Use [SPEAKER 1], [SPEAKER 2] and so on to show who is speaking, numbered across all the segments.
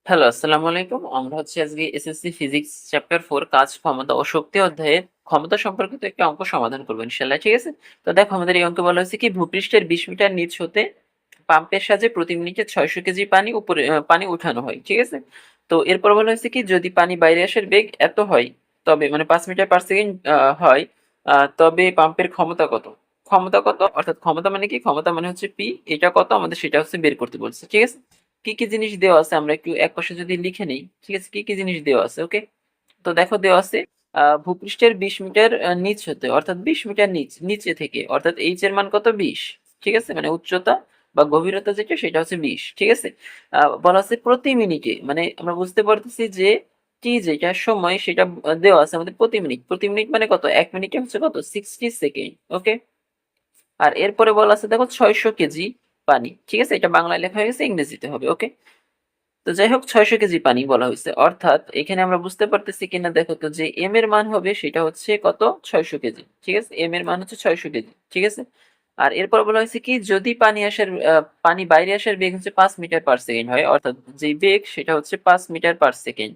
[SPEAKER 1] Hello, আসসালামু আলাইকুম। আমরা আজকে এসএসসি ফিজিক্স চ্যাপ্টার 4 কাজ, ক্ষমতা ও শক্তি অধ্যায়ের ক্ষমতা সম্পর্কিত একটি অঙ্ক সমাধান করব ইনশাআল্লাহ। ঠিক আছে? তো দেখো, আমাদের এই অঙ্কে বলা হয়েছে কি, ভূপৃষ্ঠের 20 মিটার নিচ হতে পাম্পের সাহায্যে প্রতি মিনিটে 600 কেজি পানি উপরে পানি উঠানো হয়। ঠিক আছে? তো এরপর বলা হয়েছে কি, যদি পানি বাইরে আসার বেগ এত হয়, তবে মানে 5 মিটার পার সেকেন্ড হয়, তবে পাম্পের ক্ষমতা কত? ক্ষমতা কত অর্থাৎ ক্ষমতা মানে কি, ক্ষমতা মানে হচ্ছে পি, এটা কত আমাদের সেটা হচ্ছে বের করতে বলছে। ঠিক আছে? কি কি জিনিস দেওয়া আছে আমরা একটু একপাশে যদি লিখে নেই। ঠিক আছে? কি কি জিনিস দেওয়া আছে, ওকে? তো দেখো, দেওয়া আছে ভূপৃষ্ঠের 20 মিটার নিচ হতে, অর্থাৎ 20 মিটার নিচে থেকে, অর্থাৎ এইচ এর মান কত? 20। ঠিক আছে? মানে উচ্চতা বা গভীরতা যেটা সেটা হচ্ছে 20। ঠিক আছে? বলা আছে প্রতি মিনিটে, মানে আমরা বুঝতে পারতেছি যে টি যেটা সময় সেটা দেওয়া আছে আমাদের প্রতি মিনিট। প্রতি মিনিট মানে কত? 1 মিনিটে হচ্ছে কত? 60 সেকেন্ড। ওকে? আর এরপরে বলা আছে দেখো 600 কেজি পানি। ঠিক আছে? এটা বাংলায় লেখা হয়ে গেছে, ইংরেজিতে হবে। ওকে? তো যাই হোক, 600 কেজি পানি বলা হয়েছে, অর্থাৎ এখানে আমরা বুঝতে পারতেছি কিনা দেখো তো, যে এম এর মান হবে সেটা হচ্ছে কত? 600 কেজি। ঠিক আছে? এম এর মান হচ্ছে 600 কেজি। ঠিক আছে? আর এরপর বলা হয়েছে কি, যদি পানি বাইরে আসার বেগ হচ্ছে 5 মিটার পার সেকেন্ড হয়, অর্থাৎ যে বেগ সেটা হচ্ছে 5 মিটার পার সেকেন্ড।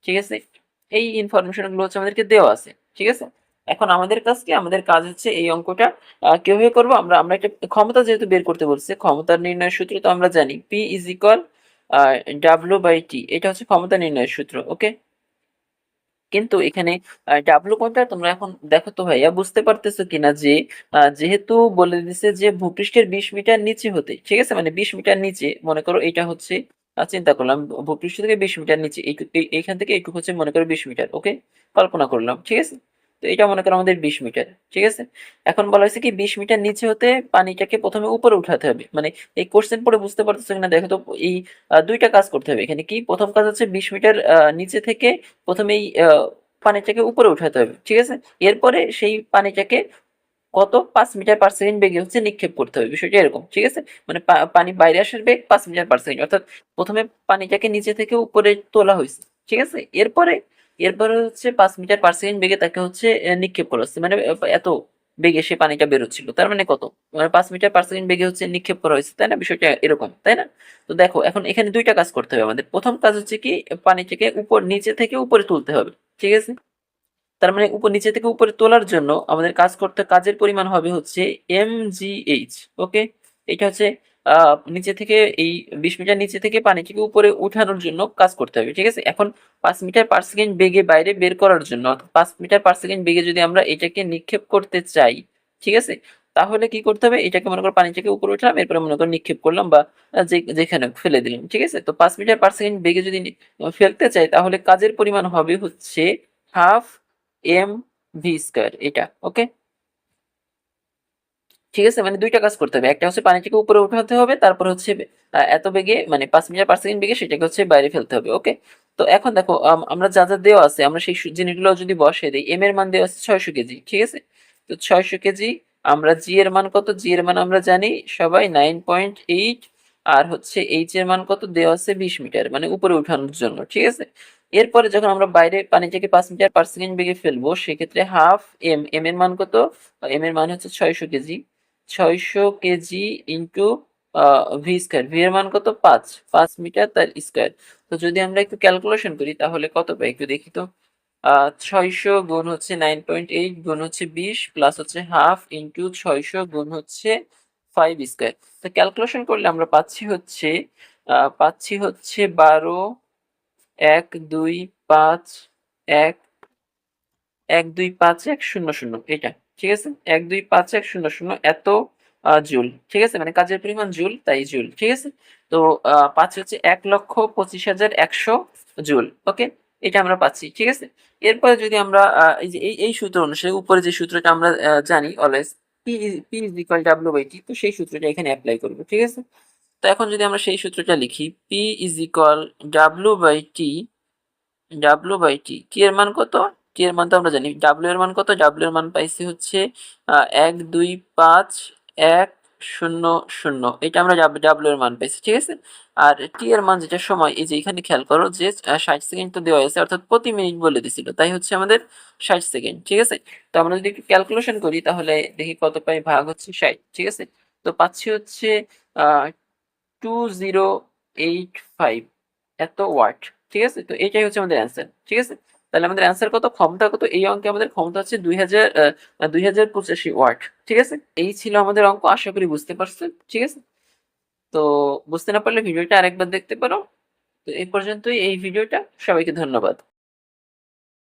[SPEAKER 1] ঠিক আছে? এই ইনফরমেশন গুলো হচ্ছে আমাদেরকে দেওয়া আছে। ঠিক আছে? এখন আমাদের কাজ কি, আমাদের কাজ হচ্ছে এই অঙ্কটা কিভাবে করব। আমরা একটা ক্ষমতা যেহেতু বের করতে বলছে, ক্ষমতার নির্ণয়ের সূত্র তো আমরা জানি, P is equal W by T. এটা হচ্ছে ক্ষমতা নির্ণয়ের সূত্র। ওকে? কিন্তু এখানে ডাব্লু কোনটা তোমরা এখন দেখো তো ভাইয়া, বুঝতে পারতেছো কিনা যে যেহেতু বলে দিছে যে ভূপৃষ্ঠের 20 মিটার নিচে হতে, ঠিক আছে, মানে 20 মিটার নিচে, মনে করো এটা হচ্ছে চিন্তা করলাম ভূপৃষ্ঠ থেকে 20 মিটার নিচে, এইখান থেকে এইটুকু হচ্ছে মনে করো 20 মিটার। ওকে? কল্পনা করলাম। ঠিক আছে? তো এটা মনে করো আমাদের 20 মিটার। ঠিক আছে? এখন বলা হয়েছে কি, 20 মিটার নিচে হতে পানিটাকে প্রথমে উপরে উঠাতে হবে। মানে এই কোশ্চেন পড়ে বুঝতে পারতেছো কিনা দেখো তো, এই দুইটা কাজ করতে হবে এখানে। কি, প্রথম কাজ হচ্ছে 20 মিটার নিচে থেকে প্রথমেই পানিটাকে উপরে উঠাতে হবে। ঠিক আছে? এরপরে সেই পানিটাকে কত? 5 মিটার পার সেকেন্ড বেগে হচ্ছে নিক্ষেপ করতে হবে। বিষয়টা এরকম। ঠিক আছে? মানে পানি বাইরে আসার বেগ 5 মিটার পার সেকেন্ড, অর্থাৎ প্রথমে পানিটাকে নিচে থেকে উপরে তোলা হয়েছে। ঠিক আছে? এরপরে হচ্ছে 5 মিটার পার সেকেন্ড বেগে তাকে হচ্ছে নিক্ষেপ করা হচ্ছে, মানে এত বেগে সে পানিটা বেরোচ্ছিল, তার মানে কত? মানে 5 মিটার পার সেকেন্ড বেগে হচ্ছে নিক্ষেপ করা হয়েছে, তাই না? বিষয়টা এরকম, তাই না? তো দেখো, এখন এখানে দুইটা কাজ করতে হবে আমাদের। প্রথম কাজ হচ্ছে কি, পানিটাকে নিচে থেকে উপরে তুলতে হবে। ঠিক আছে? তার মানে নিচে থেকে উপরে তোলার জন্য আমাদের কাজের পরিমাণ হবে হচ্ছে mgh। ওকে? এটা হচ্ছে নিচে থেকে এই 20 মিটার নিচে থেকে পানিটিকে উপরে উঠানোর জন্য কাজ করতে হবে। ঠিক আছে? এখন 5 মিটার পার সেকেন্ড বেগে বাইরে বের করার জন্য, অর্থাৎ 5 মিটার পার সেকেন্ড বেগে যদি আমরা এটাকে নিক্ষেপ করতে চাই, ঠিক আছে, তাহলে কি করতে হবে? এটাকে মনে করো পানিটাকে উপরে উঠালাম, এরপরে মনে করো নিক্ষেপ করলাম, বা যেখানে ফেলে দিলাম। ঠিক আছে? তো 5 মিটার পার সেকেন্ড বেগে যদি ফেলতে চাই, তাহলে কাজের পরিমাণ হবে হচ্ছে হাফ এম ভি স্কয়ার, এটা। ওকে? ঠিক আছে? মানে দুইটা কাজ করতে হবে, একটা হচ্ছে পানিটাকে উপরে উঠাতে হবে, তারপর হচ্ছে এত বেগে, মানে 5 মিটার পার সেকেন্ড বেগে সেটাকে হচ্ছে বাইরে ফেলতে হবে। ওকে? তো এখন দেখো, আমরা যা যা দেওয়া আছে আমরা সেই জিনিসগুলো যদি বসিয়ে দিই। এম এর মান দেওয়া আছে 600 কেজি। ঠিক আছে? তো 600 কেজি। আমরা জি এর মান কত? জি এর মান আমরা জানি সবাই 9.8। আর হচ্ছে এইচ এর মান কত দেওয়া আছে? 20 মিটার, মানে উপরে উঠানোর জন্য। ঠিক আছে? এরপরে যখন আমরা বাইরে পানিটাকে 5 মিটার পার সেকেন্ড বেগে ফেলবো, সেক্ষেত্রে হাফ এম এর মান কত? এম এর মান হচ্ছে 600 KG. 600 KG into V square, V এর মান কত? 5 মিটার তার স্কয়ার। তো যদি আমরা একটু ক্যালকুলেশন করি তাহলে কত পাই একটু দেখি তো। 600 গুণ হচ্ছে 9.8 গুণ হচ্ছে 20 প্লাস হচ্ছে হাফ ইন্টু 600 গুণ হচ্ছে 5 স্কয়ার। তো ক্যালকুলেশন করলে আমরা পাচ্ছি হচ্ছে 12, 1, 2, 5, 1, 1, 2, 5, 1, 0, 0, এটা। ঠিক আছে? 1, 2, 5, 1, 0, 0 এত জুল। ঠিক আছে? মানে কাজের পরিমাণ জুল, তাই জুল। ঠিক আছে? তো পাচ্ছি হচ্ছে 1,25,100 জুল। ওকে? এটা আমরা পাচ্ছি। ঠিক আছে? এরপরে যদি আমরা এই যে এই সূত্র অনুসারে, উপরে যে সূত্রটা আমরা জানি always, P is equal W by T, তো সেই সূত্রটা এখানে অ্যাপ্লাই করব। ঠিক আছে? তো এখন যদি আমরা সেই সূত্রটা লিখি, P is equal W by T, W by T, T এর মান কত? টি এর মান তো আমরা জানি। ডাব্লিউ এর মান কত? ডাব্লিউ এর মান পাইছি হচ্ছে 1, 2, 5, 1, 0, 0, এটা আমরা ডাব্লিউ এর মান পাইছি। ঠিক আছে? আর টি এর মান যেটা সময়, এই যে এখানে খেয়াল করো যে 60 সেকেন্ড তো দেওয়া আছে, অর্থাৎ প্রতি মিনিট বলে দিছিল, তাই হচ্ছে আমাদের 60 সেকেন্ড। ঠিক আছে? তো আমরা যদি একটু ক্যালকুলেশন করি তাহলে দেখি কত পাই, ভাগ হচ্ছে 60। ঠিক আছে? তো পাচ্ছি হচ্ছে 2085 এত ওয়াট। ঠিক আছে? তো এটাই হচ্ছে আমাদের অ্যান্সার। ঠিক আছে? তাহলে আমাদের অ্যান্সার কত? ক্ষমতা কত? এই অঙ্কে আমাদের ক্ষমতা হচ্ছে 2085 ওয়াট। ঠিক আছে? এই ছিল আমাদের অঙ্ক। আশা করি বুঝতে পারছেন। ঠিক আছে? তো বুঝতে না পারলে ভিডিওটা আরেকবার দেখতে পারো। তো এই পর্যন্তই এই ভিডিওটা। সবাইকে ধন্যবাদ।